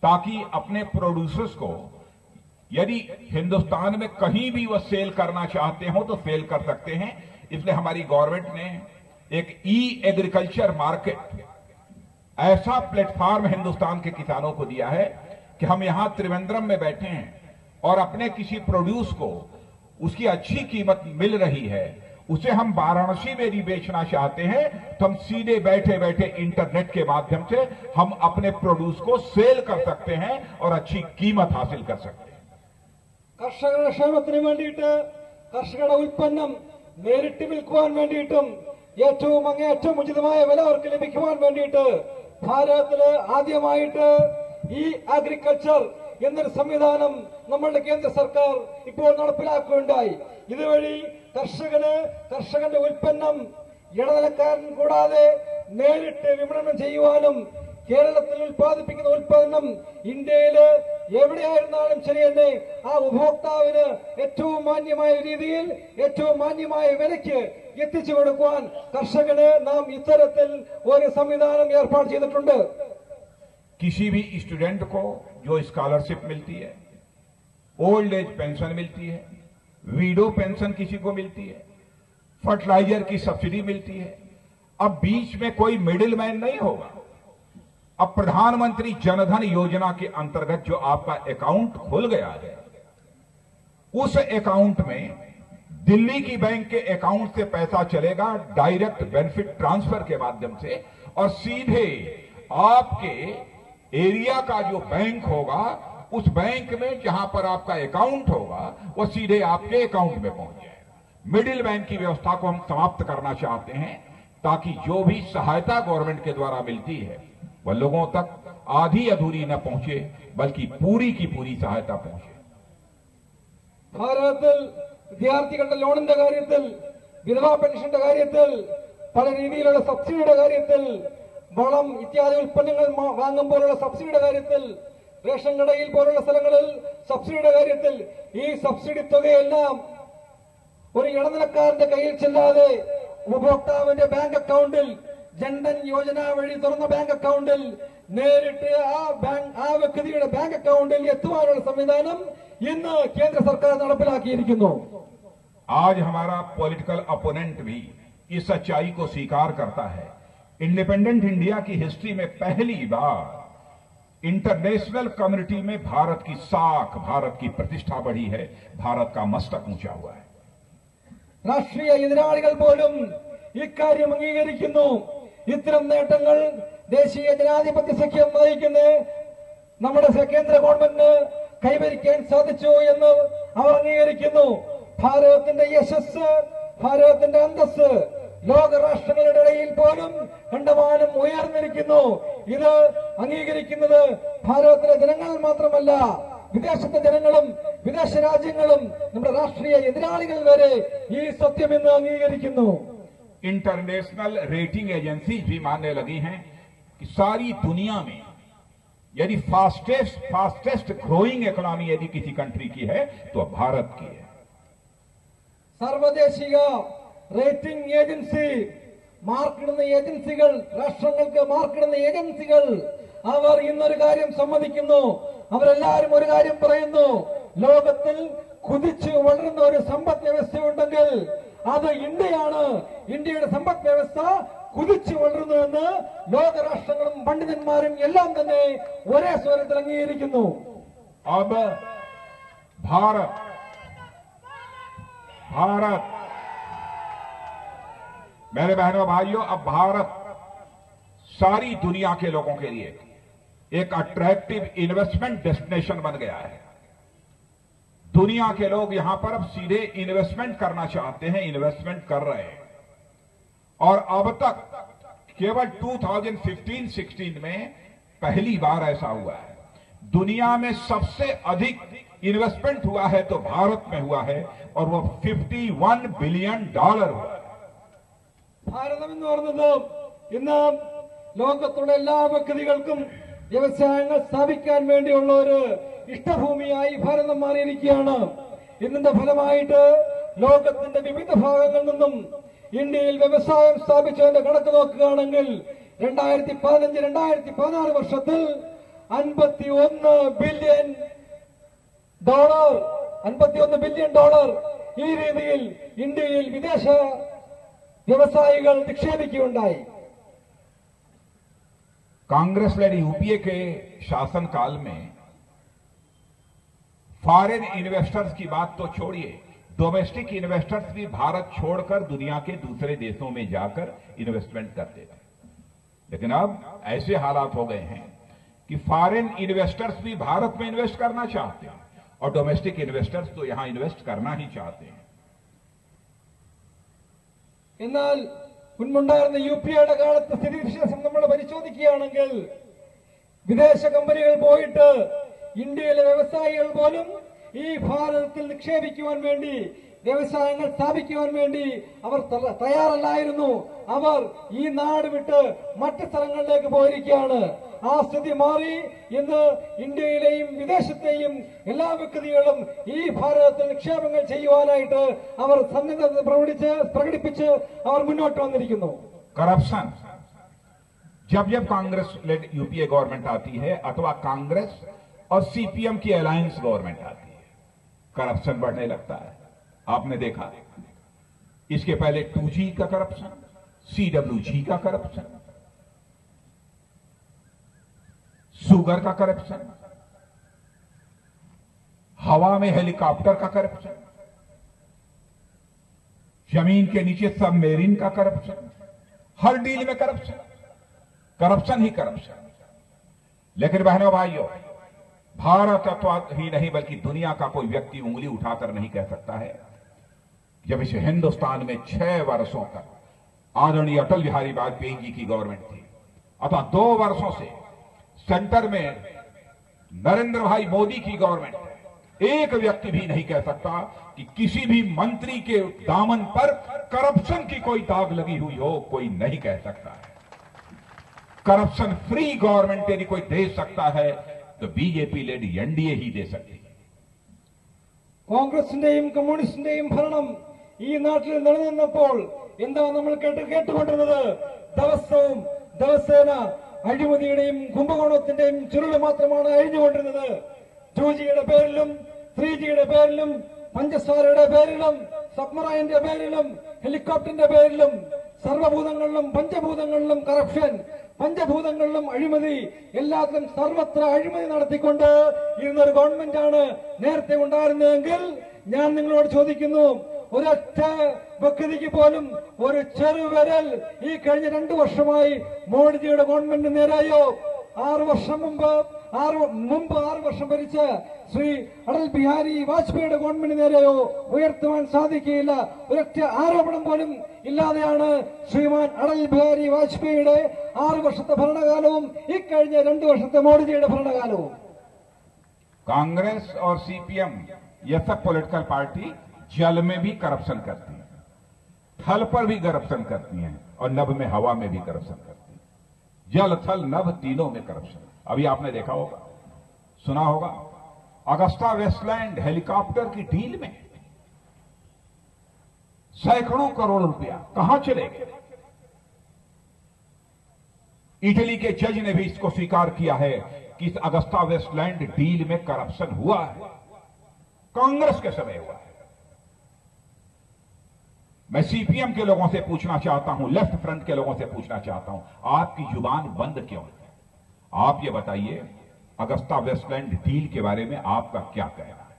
ताकि अपने प्रोड्यूसर्स को यदि हिंदुस्तान में कहीं भी वह सेल करना चाहते हो तो सेल कर सकते हैं. इसलिए हमारी गवर्नमेंट ने एक एग्रीकल्चर मार्केट, ऐसा प्लेटफॉर्म हिंदुस्तान के किसानों को दिया है कि हम यहां त्रिवेंद्रम में बैठे हैं और अपने किसी प्रोड्यूस को उसकी अच्छी कीमत मिल रही है, उसे हम वाराणसी में भी बेचना चाहते हैं तो हम सीधे बैठे बैठे इंटरनेट के माध्यम से हम अपने प्रोड्यूस को सेल कर सकते हैं और अच्छी कीमत हासिल कर सकते हैं. കർഷകരുടെ ക്ഷേമത്തിന് വേണ്ടിയിട്ട്, കർഷകരുടെ ഉൽപ്പന്നം നേരിട്ട് വിൽക്കുവാൻ വേണ്ടിയിട്ടും ഏറ്റവും അങ്ങേയറ്റം ഉചിതമായ വില അവർക്ക് ലഭിക്കുവാൻ വേണ്ടിയിട്ട് ഭാരതത്തില് ആദ്യമായിട്ട് ഈ അഗ്രികൾച്ചർ എന്നൊരു സംവിധാനം നമ്മളുടെ കേന്ദ്ര സർക്കാർ ഇപ്പോൾ നടപ്പിലാക്കുകയുണ്ടായി. ഇതുവഴി കർഷകന്റെ ഉൽപ്പന്നം ഇടനിലക്കാരൻ കൂടാതെ നേരിട്ട് വിപണനം ചെയ്യുവാനും, കേരളത്തിൽ ഉൽപ്പാദിപ്പിക്കുന്ന ഉൽപ്പന്നം ഇന്ത്യയില് എവിടെയായിരുന്നാലും ശരി തന്നെ ആ ഉപഭോക്താവിന് ഏറ്റവും മാന്യമായ രീതിയിൽ, ഏറ്റവും മാന്യമായ വിലയ്ക്ക് എത്തിച്ചു കൊടുക്കുവാൻ കർഷകന് നാം ഇത്തരത്തിൽ ഒരു സംവിധാനം ഏർപ്പാട് ചെയ്തിട്ടുണ്ട്. किसी भी स्टूडेंट को जो स्कॉलरशिप मिलती है, ओल्ड एज पेंशन मिलती है, वीडो पेंशन किसी को मिलती है, फर्टिलाइजर की सब्सिडी मिलती है, अब बीच में कोई मिडिल मैन नहीं होगा। अब प्रधानमंत्री जनधन योजना के अंतर्गत जो आपका अकाउंट खुल गया है, उस अकाउंट में दिल्ली की बैंक के अकाउंट से पैसा चलेगा डायरेक्ट बेनिफिट ट्रांसफर के माध्यम से, और सीधे आपके एरिया का जो बैंक होगा, उस बैंक में जहां पर आपका अकाउंट होगा, वो सीधे आपके अकाउंट में पहुंच जाएगा। मिडिल मैन की व्यवस्था को हम समाप्त करना चाहते हैं, ताकि जो भी सहायता गवर्नमेंट के द्वारा मिलती है वह लोगों तक आधी अधूरी न पहुंचे, बल्कि पूरी की पूरी सहायता पहुंचे। ഭാരതത്തിൽ വിദ്യാർത്ഥികളുടെ ലോണിന്റെ കാര്യത്തിൽ, വിധവാ പെൻഷന്റെ കാര്യത്തിൽ, പല രീതിയിലുള്ള സബ്സിഡിയുടെ കാര്യത്തിൽ, വളം ഇത്യാദി ഉൽപ്പന്നങ്ങൾ വാങ്ങുമ്പോഴുള്ള സബ്സിഡിയുടെ കാര്യത്തിൽ, റേഷൻ കടയിൽ പോലുള്ള സ്ഥലങ്ങളിൽ സബ്സിഡിയുടെ കാര്യത്തിൽ ഈ സബ്സിഡി തുകയെല്ലാം ഒരു ഇടനിലക്കാരന്റെ കയ്യിൽ ചെല്ലാതെ ഉപഭോക്താവിന്റെ ബാങ്ക് അക്കൗണ്ടിൽ, ജൻധൻ യോജന വഴി തുറന്ന ബാങ്ക് അക്കൗണ്ടിൽ നേരിട്ട് ആ വ്യക്തിയുടെ ബാങ്ക് അക്കൗണ്ടിൽ എത്തുവാനുള്ള സംവിധാനം ഇന്ന് കേന്ദ്ര സർക്കാർ നടപ്പിലാക്കിയിരിക്കുന്നു. आज हमारा पॉलिटिकल अपोनेंट भी इस सच्चाई को स्वीकार करता है। इंडिपेंडेंट इंडिया की हिस्ट्री में पहली बार इंटरनेशनल कम्युनिटी में भारत की साख, भारत की प्रतिष्ठा बढ़ी है, भारत का मस्तक ऊंचा हुआ है। രാഷ്ട്രീയ എതിരാളികൾ പോലും ഇക്കാര്യം അംഗീകരിക്കുന്നു. ഇത്തരം നേട്ടങ്ങൾ ദേശീയ ജനാധിപത്യ സഖ്യം നയിക്കുന്ന നമ്മുടെ കേന്ദ്ര ഗവൺമെന്റിന് കൈവരിക്കാൻ സാധിച്ചു എന്ന് അവർ അംഗീകരിക്കുന്നു. ഭാരതത്തിന്റെ യശസ്, ഭാരതത്തിന്റെ അന്തസ് ലോകരാഷ്ട്രങ്ങളുടെ ഇടയിൽ പോലും കണ്ടമാനം ഉയർന്നിരിക്കുന്നു. ഇത് അംഗീകരിക്കുന്നത് ഭാരതത്തിലെ ജനങ്ങൾ മാത്രമല്ല, വിദേശത്തെ ജനങ്ങളും വിദേശ രാജ്യങ്ങളും നമ്മുടെ രാഷ്ട്രീയ എതിരാളികൾ വരെ ഈ സത്യം ഇന്ന് അംഗീകരിക്കുന്നു. इंटरनेशनल रेटिंग एजेंसी भी मानने लगी हैं कि सारी दुनिया में यदि फास्टेस्ट ग्रोइंग इकोनॉमी यदि किसी कंट्री की है तो भारत की है। സർവദേശീയ റേറ്റിംഗ് ഏജൻസി, മാർക്കിടുന്ന ഏജൻസികൾ, രാഷ്ട്രങ്ങൾക്ക് മാർക്കിടുന്ന ഏജൻസികൾ, അവർ ഇന്നൊരു കാര്യം സമ്മതിക്കുന്നു. അവരെല്ലാവരും ഒരു കാര്യം പറയുന്നു: ലോകത്തിൽ കുതിച്ചു വളരുന്ന ഒരു സമ്പദ് വ്യവസ്ഥയുണ്ടെങ്കിൽ അത് ഇന്ത്യയാണ്. ഇന്ത്യയുടെ സമ്പദ് വ്യവസ്ഥ കുതിച്ചു വളരുന്നുവെന്ന് ലോകരാഷ്ട്രങ്ങളും പണ്ഡിതന്മാരും എല്ലാം തന്നെ ഒരേ സ്വരത്തിൽ അംഗീകരിക്കുന്നു. अब भारत मेरे बहनों भाइयों, अब भारत सारी दुनिया के लोगों के लिए एक अट्रैक्टिव इन्वेस्टमेंट डेस्टिनेशन बन गया है। दुनिया के लोग यहां पर अब सीधे इन्वेस्टमेंट करना चाहते हैं, इन्वेस्टमेंट कर रहे हैं। और अब तक केवल 2015-16 में पहली बार ऐसा हुआ है। दुनिया में सबसे अधिक इन्वेस्टमेंट हुआ है तो भारत में हुआ है, और वो $51 बिलियन हुआ है। ഭാരതം എന്ന് പറയുന്നത് ഇന്ന് ലോകത്തുള്ള എല്ലാ വ്യക്തികൾക്കും വ്യവസായങ്ങൾ സ്ഥാപിക്കാൻ വേണ്ടിയുള്ള ഒരു ഇഷ്ടഭൂമിയായി ഭാരതം മാറിയിരിക്കുകയാണ്. ഇതിന്റെ ഫലമായിട്ട് ലോകത്തിന്റെ വിവിധ ഭാഗങ്ങളിൽ നിന്നും ഇന്ത്യയിൽ വ്യവസായം സ്ഥാപിച്ചതിന്റെ കണക്ക് നോക്കുകയാണെങ്കിൽ 2015-2016 വർഷത്തിൽ $51 ബില്യൺ ഈ രീതിയിൽ ഇന്ത്യയിൽ വിദേശ വ്യവസായികൾ നിക്ഷേപിക്കുകയുണ്ടായി. कांग्रेस लेड यूपीए के शासनकाल में फॉरेन इन्वेस्टर्स की बात तो छोड़िए, डोमेस्टिक इन्वेस्टर्स भी भारत छोड़कर दुनिया के दूसरे देशों में जाकर इन्वेस्टमेंट करते थे। लेकिन अब ऐसे हालात हो गए हैं कि फॉरेन इन्वेस्टर्स भी भारत में इन्वेस्ट करना चाहते हैं, और डोमेस्टिक इन्वेस्टर्स तो यहां इन्वेस्ट करना ही चाहते हैं। എന്നാൽ മുൻപുണ്ടായിരുന്ന യുപിയുടെ കാലത്ത് സ്ഥിതിവിശേഷം നമ്മൾ പരിശോധിക്കുകയാണെങ്കിൽ വിദേശ കമ്പനികൾ പോയിട്ട് ഇന്ത്യയിലെ വ്യവസായികൾ പോലും ഈ ഭാരതത്തിൽ നിക്ഷേപിക്കുവാൻ വേണ്ടി, വ്യവസായങ്ങൾ സ്ഥാപിക്കുവാൻ വേണ്ടി അവർ തയ്യാറല്ലായിരുന്നു. അവർ ഈ നാട് വിട്ട് മറ്റ് സ്ഥലങ്ങളിലേക്ക് പോയിരിക്കുകയാണ്. ആ സ്ഥിതി മാറി ഇന്ന് ഇന്ത്യയിലെയും വിദേശത്തെയും എല്ലാ വ്യക്തികളും ഈ ഭാരതത്തിൽ നിക്ഷേപങ്ങൾ ചെയ്യുവാനായിട്ട് അവർ സന്നദ്ധത പ്രകടിപ്പിച്ച് അവർ മുന്നോട്ട് വന്നിരിക്കുന്നു. करप्शन, जब जब कांग्रेस लेड यूपीए गवर्नमेंट आती है अथवा कांग्रेस और सीपीएम की अलायंस गवर्नमेंट आती है, करप्शन बढ़ने लगता है। आपने देखा इसके पहले 2G का करप्शन, CWG का करप्शन, शुगर का करप्शन, हवा में हेलीकॉप्टर का करप्शन, जमीन के नीचे सबमरीन का करप्शन, हर डील में करप्शन, करप्शन ही करप्शन। लेकिन बहनों भाइयों, भारत ही नहीं बल्कि दुनिया का कोई व्यक्ति उंगली उठाकर नहीं कह सकता है जब इस हिंदुस्तान में 6 वर्षों तक आदरणीय अटल बिहारी वाजपेयी जी की गवर्नमेंट थी, अथवा 2 वर्षों से सेंटर में नरेंद्र भाई मोदी की गवर्नमेंट है, एक व्यक्ति भी नहीं कह सकता कि किसी भी मंत्री के दामन पर करप्शन की कोई दाग लगी हुई हो। कोई नहीं कह सकता है। करप्शन फ्री गवर्नमेंट यदि कोई दे सकता है तो बीजेपी लेड एनडीए ही दे सकती है। കോൺഗ്രസിന്റെയും കമ്മ്യൂണിസ്റ്റിന്റെയും ഭരണം ഈ നാട്ടിൽ നിലനിന്നപ്പോൾ എന്താ നമ്മൾ കേട്ടുകൊണ്ടിരുന്നത്? ദിവസേന അഴിമതിയുടെയും കുംഭകോണത്തിന്റെയും ചുരുള് മാത്രമാണ് അഴിഞ്ഞുകൊണ്ടിരുന്നത്. 2Gയുടെ പേരിലും 3Gയുടെ പേരിലും പഞ്ചസാരയുടെ പേരിലും സബ്മറൈന്റെ പേരിലും ഹെലികോപ്റ്ററിന്റെ പേരിലും സർവഭൂതങ്ങളിലും പഞ്ചഭൂതങ്ങളിലും കറപ്ഷൻ, പഞ്ചഭൂതങ്ങളിലും അഴിമതി, എല്ലാത്തിലും സർവത്ര അഴിമതി നടത്തിക്കൊണ്ട് ഇരുന്നൊരു ഗവൺമെന്റാണ് നേരത്തെ ഉണ്ടായിരുന്നതെങ്കിൽ ഞാൻ നിങ്ങളോട് ചോദിക്കുന്നു, ഒരൊറ്റ വ്യക്തിക്ക് പോലും ഒരു ചെറുവിരൽ ഈ കഴിഞ്ഞ 2 വർഷമായി മോഡിജിയുടെ ഗവൺമെന്റ് നേരെയോ 6 വർഷം മുമ്പ് 6 വർഷം ഭരിച്ച ശ്രീ അടൽ ബിഹാരി വാജ്പേയിയുടെ ഗവൺമെന്റ് നേരെയോ ഉയർത്തുവാൻ സാധിക്കുകയില്ല. ഒരൊറ്റ ആരോപണം പോലും ഇല്ലാതെയാണ് ശ്രീമാൻ അടൽ ബിഹാരി വാജ്പേയിയുടെ 6 വർഷത്തെ ഭരണകാലവും ഇക്കഴിഞ്ഞ 2 വർഷത്തെ മോഡിജിയുടെ ഭരണകാലവും. कांग्रेस और सीपीएम ये सब पॉलिटिकल पार्टी जल में भी करप्शन करती है, थल पर भी करप्शन करती हैं और नभ में हवा में भी करप्शन करती है। जल थल नभ तीनों में करप्शन। अभी आपने देखा होगा, सुना होगा, अगस्ता वेस्टलैंड हेलीकॉप्टर की डील में सैकड़ों करोड़ रुपया कहां चले गए। इटली के जज ने भी इसको स्वीकार किया है कि इस अगस्ता वेस्टलैंड डील में करप्शन हुआ है, कांग्रेस के समय हुआ है। मैं सीपीएम के लोगों से पूछना चाहता हूं, लेफ्ट फ्रंट के लोगों से पूछना चाहता हूं, आपकी जुबान बंद क्यों है? आप ये बताइए, अगस्ता वेस्टलैंड डील के बारे में आपका क्या कहना है?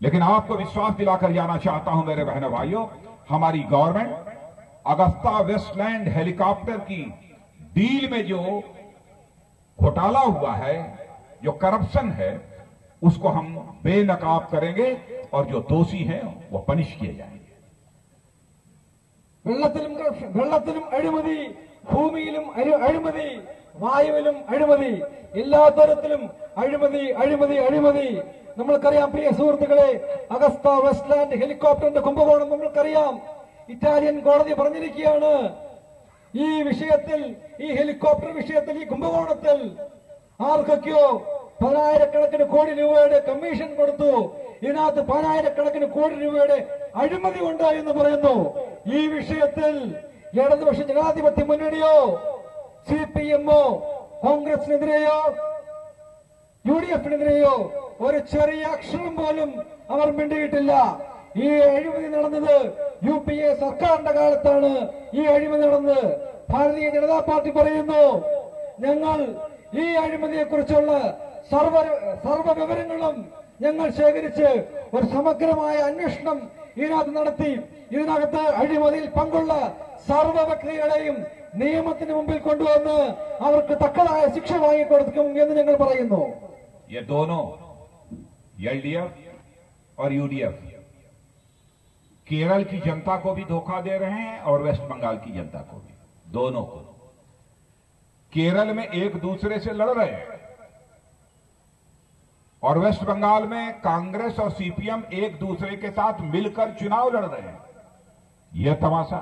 लेकिन आपको विश्वास दिलाकर जाना चाहता हूं मेरे बहनों भाइयों, हमारी गवर्नमेंट अगस्ता वेस्टलैंड हेलीकॉप्टर की डील में जो घोटाला हुआ है, जो करप्शन है, उसको हम बेनकाब करेंगे और जो दोषी हैं वो पनिश किए जाएंगे। വെള്ളത്തിലും അഴിമതി, ഭൂമിയിലും അഴിമതി, വായുവിലും അഴിമതി, എല്ലാ തരത്തിലും അഴിമതി അഴിമതി അഴിമതി. നമ്മൾക്കറിയാം പ്രിയ സുഹൃത്തുക്കളെ, അഗസ്ത വെസ്റ്റ്ലാൻഡ് ഹെലികോപ്റ്ററിന്റെ കുംഭകോണം നമ്മൾക്കറിയാം. ഇറ്റാലിയൻ കോടതി പറഞ്ഞിരിക്കുകയാണ്, ഈ വിഷയത്തിൽ, ഈ ഹെലികോപ്റ്റർ വിഷയത്തിൽ, ഈ കുംഭകോണത്തിൽ ആർക്കൊക്കെയോ 10,000 കോടി രൂപയുടെ കമ്മീഷൻ കൊടുത്തു, ഇതിനകത്ത് 10,000 കോടി രൂപയുടെ അഴിമതി ഉണ്ട് എന്ന് പറയുന്നു. ഈ വിഷയത്തിൽ ഇടതുപക്ഷ ജനാധിപത്യ മുന്നണിയോ സിപിഎമ്മോ കോൺഗ്രസിനെതിരെയോ യുഡിഎഫിനെതിരെയോ ഒരു ചെറിയ അക്ഷരം പോലും അവർ മിണ്ടിയിട്ടില്ല. ഈ അഴിമതി നടന്നത് യുപിഎ സർക്കാരിന്റെ കാലത്താണ്. ഈ അഴിമതി നടന്നത് ഭാരതീയ ജനതാ പാർട്ടി പറയുന്നു, ഞങ്ങൾ ഈ അഴിമതിയെക്കുറിച്ചുള്ള സർവ വിവരങ്ങളും ഞങ്ങൾ ശേഖരിച്ച് ഒരു സമഗ്രമായ അന്വേഷണം ഇതിനകത്ത് നടത്തി, ഇതിനകത്ത് അഴിമതിയിൽ പങ്കുള്ള സർവ വ്യക്തികളെയും നിയമത്തിന് മുമ്പിൽ കൊണ്ടുവന്ന് അവർക്ക് തക്കതായ ശിക്ഷ വാങ്ങിക്കൊടുക്കും എന്ന് ഞങ്ങൾ പറയുന്നു. ये दोनों एलडीएफ और यूडीएफ केरल की जनता को भी धोखा दे रहे हैं और वेस्ट बंगाल की जनता को भी, दोनों को। केरल में एक दूसरे से लड़ रहे हैं और वेस्ट बंगाल में कांग्रेस और सीपीएम एक दूसरे के साथ मिलकर चुनाव लड़ रहे हैं। यह तमाशा,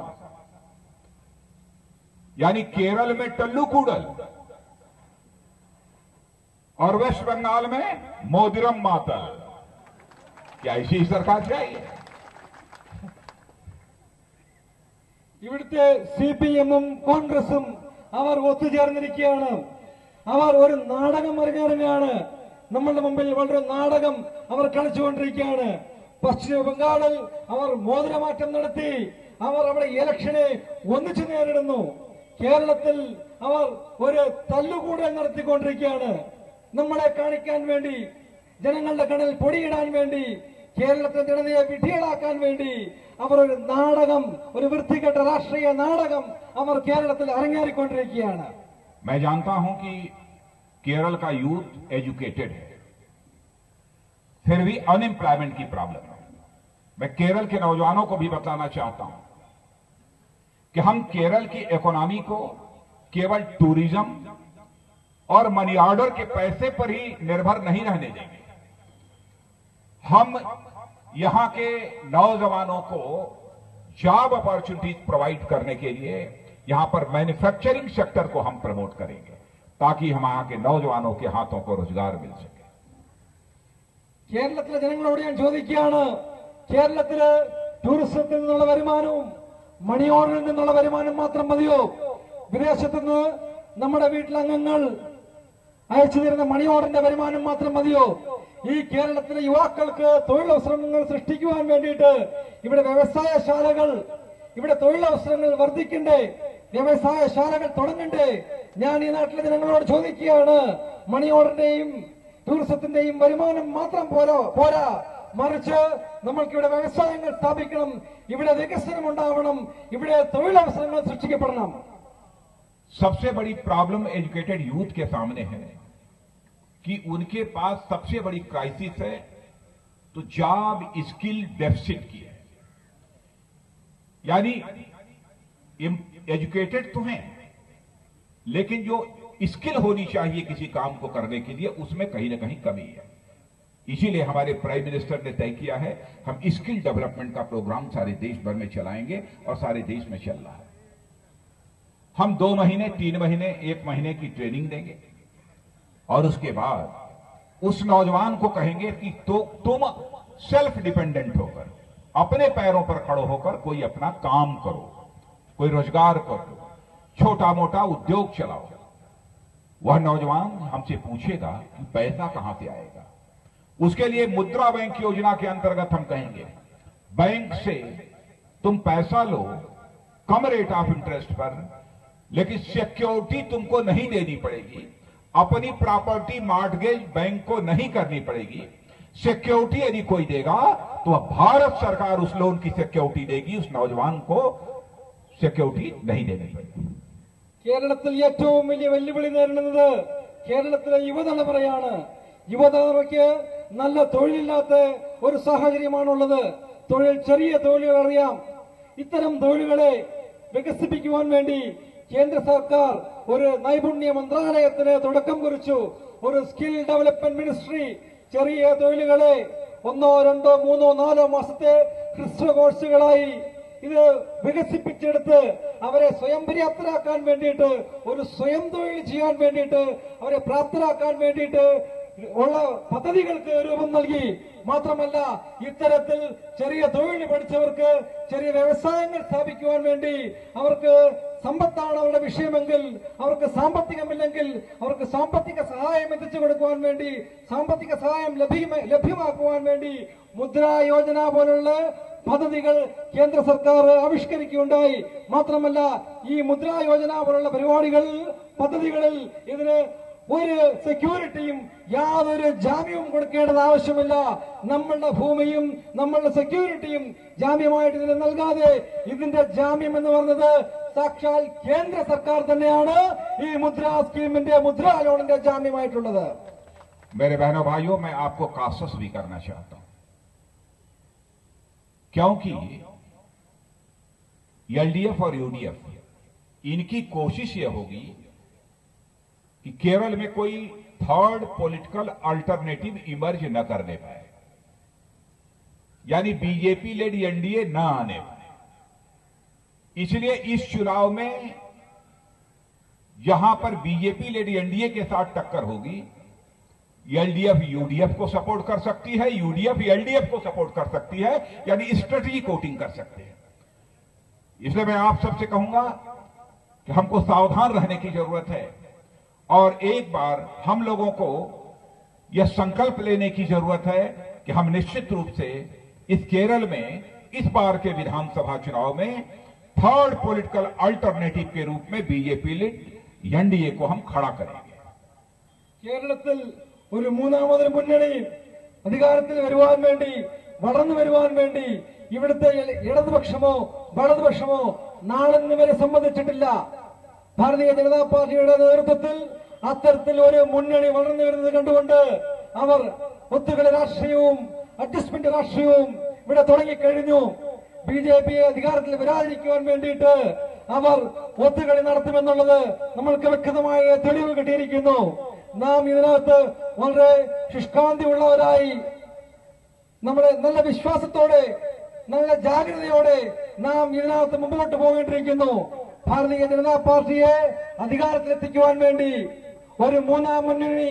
यानी केरल में टल्लू कूडल और वेस्ट बंगाल में मोदिरम मातल। क्या ऐसी सरकार चाहिए? ഇവിടുത്തെ സിപിഎമ്മും കോൺഗ്രസും അവർ ഒത്തുചേർന്നിരിക്കുകയാണ്. അവർ ഒരു നാടകം ഇറങ്ങുകയാണ്. നമ്മളുടെ മുമ്പിൽ വളരെ നാടകം അവർ കളിച്ചുകൊണ്ടിരിക്കുകയാണ്. പശ്ചിമ ബംഗാളിൽ അവർ മോതിരമാറ്റം നടത്തി, അവർ അവിടെ ഇലക്ഷനെ ഒന്നിച്ചു നേരിടുന്നു. കേരളത്തിൽ അവർ ഒരു തല്ലുകൂടൽ നടത്തിക്കൊണ്ടിരിക്കുകയാണ്. നമ്മളെ കാണിക്കാൻ വേണ്ടി, ജനങ്ങളുടെ കണ്ണിൽ പൊടിയിടാൻ വേണ്ടി, കേരളത്തിലെ ജനതയെ വിഡ്ഢികളാക്കാൻ വേണ്ടി അവർ ഒരു നാടകം, ഒരു വൃത്തികെട്ട രാഷ്ട്രീയ നാടകം അവർ കേരളത്തിൽ അരങ്ങേറിക്കൊണ്ടിരിക്കുകയാണ്. मैं जानता हूं कि केरल का यूथ एजुकेटेड है, फिर भी अनएम्प्लॉयमेंट की प्रॉब्लम है. मैं केरल के नौजवानों को भी बताना चाहता हूं कि हम केरल की इकोनॉमी को केवल टूरिज्म और मनी ऑर्डर के पैसे पर ही निर्भर नहीं रहने देंगे. हम यहां के नौजवानों को जॉब अपॉर्चुनिटीज प्रोवाइड करने के लिए यहां पर मैन्युफैक्चरिंग सेक्टर को हम प्रमोट करेंगे ताकि हम यहां के नौजवानों के हाथों को रोजगार मिल सके. കേരളത്തിലെ ജനങ്ങളോട് ഞാൻ ചോദിക്കുകയാണ്, കേരളത്തില് ടൂറിസത്തിൽ നിന്നുള്ള വരുമാനവും മണി ഓർഡറിൽ നിന്നുള്ള വരുമാനം മാത്രം മതിയോ? വിദേശത്തുനിന്ന് നമ്മുടെ വീട്ടിലംഗങ്ങൾ അയച്ചു തരുന്ന മണി ഓർഡറിന്റെ വരുമാനം മാത്രം മതിയോ? ഈ കേരളത്തിലെ യുവാക്കൾക്ക് തൊഴിലവസരങ്ങൾ സൃഷ്ടിക്കുവാൻ വേണ്ടിയിട്ട് ഇവിടെ വ്യവസായശാലകൾ, ഇവിടെ തൊഴിലവസരങ്ങൾ വർദ്ധിക്കണ്ടേ, വ്യവസായശാലകൾ തുടങ്ങണ്ടേ? ഞാൻ ഈ നാട്ടിലെ ജനങ്ങളോട് ചോദിക്കുകയാണ്, മണി ഓർഡറിന്റെയും ടൂറിസത്തിന്റെയും വരുമാനം മാത്രം പോരാ, മറിച്ച് നമ്മൾക്കിവിടെ വ്യവസായങ്ങൾ സ്ഥാപിക്കണം, ഇവിടെ വികസനം ഉണ്ടാവണം, ഇവിടെ തൊഴിലവസരങ്ങൾ സൃഷ്ടിക്കപ്പെടണം. सबसे बड़ी प्रॉब्लम एजुकेटेड यूथ के सामने है कि उनके पास सबसे बड़ी क्राइसिस है तो जॉब स्किल डेफिसिट की है. यानी एजुकेटेड तो हैं लेकिन जो स्किल होनी चाहिए किसी काम को करने के लिए उसमें कहीं ना कहीं कमी है. इसीलिए हमारे प्राइम मिनिस्टर ने तय किया है हम स्किल डेवलपमेंट का प्रोग्राम सारे देश भर में चलाएंगे और सारे देश में चल रहा है. हम 2 महीने, 3 महीने, 1 महीने की ट्रेनिंग देंगे और उसके बाद उस नौजवान को कहेंगे कि तुम सेल्फ डिपेंडेंट होकर अपने पैरों पर खड़े होकर कोई अपना काम करो, कोई रोजगार करो, छोटा मोटा उद्योग चलाओ. वह नौजवान हमसे पूछेगा कि पैसा कहां से आएगा. उसके लिए मुद्रा बैंक योजना के अंतर्गत हम कहेंगे बैंक से तुम पैसा लो कम रेट ऑफ इंटरेस्ट पर, लेकिन सिक्योरिटी तुमको नहीं देनी पड़ेगी, अपनी प्रॉपर्टी मॉर्टगेज बैंक को नहीं करनी पड़ेगी. सिक्योरिटी यदि कोई देगा तो भारत सरकार उस लोन की सिक्योरिटी देगी, उस नौजवान को सिक्योरिटी नहीं देनी पड़ेगी. കേരളത്തിൽ ഏറ്റവും വലിയ വെല്ലുവിളി നേരിടുന്നത് കേരളത്തിലെ യുവതലമുറയാണ്. യുവതലമുറയ്ക്ക് നല്ല തൊഴിലില്ലാത്ത ഒരു സാഹചര്യമാണുള്ളത്. ചെറിയ തൊഴിലുകൾ അറിയാം. ഇത്തരം തൊഴിലുകളെ വികസിപ്പിക്കുവാൻ വേണ്ടി കേന്ദ്ര സർക്കാർ ഒരു നൈപുണ്യ മന്ത്രാലയത്തിന് തുടക്കം കുറിച്ചു. ഒരു സ്കിൽ ഡെവലപ്മെന്റ് മിനിസ്ട്രി ചെറിയ തൊഴിലുകളെ 1, 2, 3, 4 മാസത്തെ ഹ്രസ്വ കോഴ്സുകളായി ഇത് വികസിപ്പിച്ചെടുത്ത് അവരെ സ്വയം പര്യാപ്തരാക്കാൻ വേണ്ടിയിട്ട്, ഒരു സ്വയം തൊഴിൽ ചെയ്യാൻ വേണ്ടിയിട്ട് അവരെ പ്രാപ്തരാക്കാൻ വേണ്ടിയിട്ട് ഉള്ള പദ്ധതികൾക്ക് രൂപം നൽകി. മാത്രമല്ല ഇത്തരത്തിൽ ചെറിയ തൊഴിൽ പഠിച്ചവർക്ക് ചെറിയ വ്യവസായങ്ങൾ സ്ഥാപിക്കുവാൻ വേണ്ടി അവർക്ക് സമ്പത്താണ് അവരുടെ വിഷയമെങ്കിൽ, അവർക്ക് സാമ്പത്തികമില്ലെങ്കിൽ അവർക്ക് സാമ്പത്തിക സഹായം എത്തിച്ചു കൊടുക്കുവാൻ വേണ്ടി, സാമ്പത്തിക സഹായം ലഭ്യമാക്കുവാൻ വേണ്ടി മുദ്രാ യോജന പോലുള്ള പദ്ധതികൾ കേന്ദ്ര സർക്കാർ ആവിഷ്കരിക്കുകയുണ്ടായി. മാത്രമല്ല ഈ മുദ്രാ യോജന പോലുള്ള പദ്ധതികളിൽ ഇതിന് ഒരു സെക്യൂരിറ്റിയും യാതൊരു ജാമ്യവും കൊടുക്കേണ്ടത് ആവശ്യമില്ല. നമ്മളുടെ ഭൂമിയും നമ്മളുടെ സെക്യൂരിറ്റിയും ജാമ്യമായിട്ട് ഇതിന് നൽകാതെ ഇതിന്റെ ജാമ്യം എന്ന് പറഞ്ഞത് സാക്ഷാൽ കേന്ദ്ര സർക്കാർ തന്നെയാണ് ഈ മുദ്രാ സ്കീമിന്റെ, മുദ്രാ ലോണിന്റെ ജാമ്യമായിട്ടുള്ളത്. मेरे बहनों भाइयों, मैं आपको कासस भी करना चाहता हूं क्योंकि एलडीएफ और यूडीएफ इनकी कोशिश यह होगी कि केरल में कोई थर्ड पॉलिटिकल अल्टरनेटिव इमर्ज न करने पाए, यानी बीजेपी लेड एनडीए न आने पाए. इसलिए इस चुनाव में जहां पर बीजेपी लेड एनडीए के साथ टक्कर होगी, एलडीएफ यूडीएफ को सपोर्ट कर सकती है, यूडीएफ एलडीएफ को सपोर्ट कर सकती है, यानी स्ट्रेटेजिक वोटिंग कर सकते हैं. इसलिए मैं आप सबसे कहूंगा कि हमको सावधान रहने की जरूरत है और एक बार हम लोगों को यह संकल्प लेने की जरूरत है कि हम निश्चित रूप से इस केरल में इस बार के विधानसभा चुनाव में थर्ड पॉलिटिकल अल्टरनेटिव के रूप में बीजेपी लीड एनडीए को हम खड़ा करेंगे। കേരളത്തിൽ ഒരു മൂന്നാമതൊരു മുന്നണി അധികാരത്തിൽ വരുവാൻ വേണ്ടി വളർന്നു വരുവാൻ വേണ്ടി ഇവിടുത്തെ ഇടതുപക്ഷമോ വലതുപക്ഷമോ നാളെന്ന് വരെ സമ്മതിച്ചിട്ടില്ല. ഭാരതീയ ജനതാ പാർട്ടിയുടെ നേതൃത്വത്തിൽ അത്തരത്തിൽ ഒരു മുന്നണി വളർന്നു വരുന്നത് കണ്ടുകൊണ്ട് അവർ ഒത്തുകളി രാഷ്ട്രീയവും അഡ്ജസ്റ്റ്മെന്റ് രാഷ്ട്രീയവും ഇവിടെ തുടങ്ങിക്കഴിഞ്ഞു. ബിജെപിയെ അധികാരത്തിൽ വരാതിരിക്കുവാൻ വേണ്ടിയിട്ട് അവർ ഒത്തുകളി നടത്തുമെന്നുള്ളത് നമ്മൾക്ക് വ്യക്തമായ തെളിവ് കിട്ടിയിരിക്കുന്നു. നാം ഇതിനകത്ത് വളരെ ശുഷ്കാന്തി ഉള്ളവരായി നമ്മുടെ നല്ല വിശ്വാസത്തോടെ നല്ല ജാഗ്രതയോടെ നാം ഇതിനകത്ത് മുമ്പോട്ട് പോകേണ്ടിയിരിക്കുന്നു. ഭാരതീയ ജനതാ പാർട്ടിയെ അധികാരത്തിലെത്തിക്കുവാൻ വേണ്ടി ഒരു മൂന്നാം മുന്നണി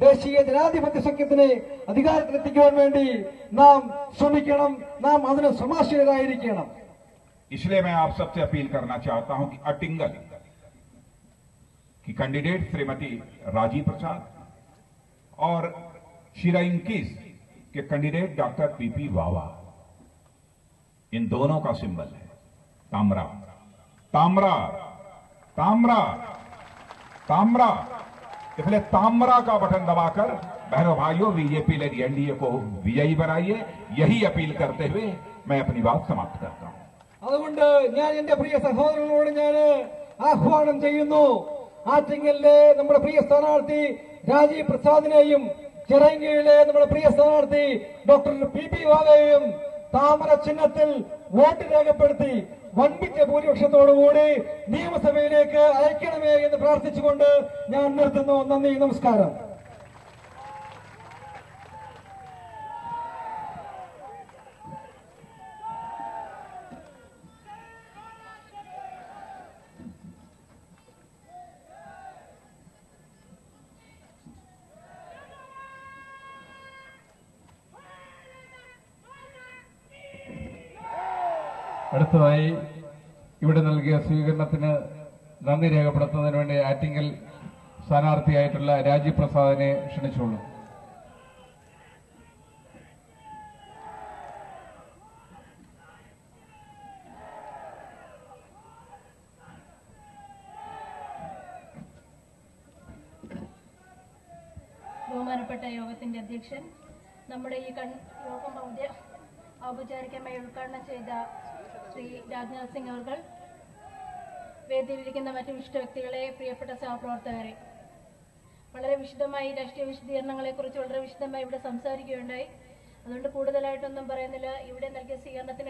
ദേശീയ ജനാധിപത്യ സഖ്യത്തിനെ അധികാരത്തിലെത്തിക്കുവാൻ വേണ്ടി നാം ശ്രമിക്കണം. നാം അതിന് സമാശ്വരരായിരിക്കണം. इसलिए मैं आप सबसे अपील करना चाहता हूं कि अटिंगल की कैंडिडेट श्रीमती राजीव प्रसाद और शिराइंकिस के कैंडिडेट डॉक्टर पीपी वावा, इन दोनों का सिंबल है ताम्रा। ताम्रा ताम्रा ताम्रा, इसलिए ताम्रा का बटन दबाकर बहनों भाइयों बीजेपी लेड एनडीए को विजयी बनाइए। यही अपील करते हुए मैं अपनी बात समाप्त करता हूं। അതുകൊണ്ട് ഞാൻ എന്റെ പ്രിയ സഹോദരങ്ങളോട് ഞാൻ ആഹ്വാനം ചെയ്യുന്നു. ആറ്റിങ്ങലിലെ നമ്മുടെ പ്രിയ സ്ഥാനാർത്ഥി രാജീവ് പ്രസാദിനെയും ചിറയൻകീഴിലെ നമ്മുടെ പ്രിയ സ്ഥാനാർത്ഥി ഡോക്ടർ പി വാവയെയും താമര ചിഹ്നത്തിൽ വോട്ട് രേഖപ്പെടുത്തി വൻപിച്ച ഭൂരിപക്ഷത്തോടുകൂടി നിയമസഭയിലേക്ക് അയക്കണമേ എന്ന് പ്രാർത്ഥിച്ചുകൊണ്ട് ഞാൻ നിർത്തുന്നു. നന്ദി, നമസ്കാരം. അടുത്തതായി ഇവിടെ നൽകിയ സ്വീകരണത്തിന് നന്ദി രേഖപ്പെടുത്തുന്നതിന് വേണ്ടി ആറ്റിങ്ങൽ സ്ഥാനാർത്ഥിയായിട്ടുള്ള രാജീവ് പ്രസാദിനെ ക്ഷണിച്ചുള്ളൂ. ബഹുമാനപ്പെട്ട യോഗത്തിന്റെ അധ്യക്ഷൻ, നമ്മുടെ ഈ യോഗം ഔപചാരികമായി ഉദ്ഘാടനം ചെയ്ത ശ്രീ രാജ്നാഥ് സിംഗ് അവർ, വേദിയിലിരിക്കുന്ന മറ്റു വിശിഷ്ട വ്യക്തികളെ, പ്രിയപ്പെട്ട സഹപ്രവർത്തകരെ, വളരെ വിശദമായി രാഷ്ട്രീയ വിശദീകരണങ്ങളെക്കുറിച്ച് വളരെ വിശദമായി ഇവിടെ സംസാരിക്കുകയുണ്ടായി. അതുകൊണ്ട് കൂടുതലായിട്ടൊന്നും പറയുന്നില്ല. ഇവിടെ നൽകിയ സ്വീകരണത്തിന്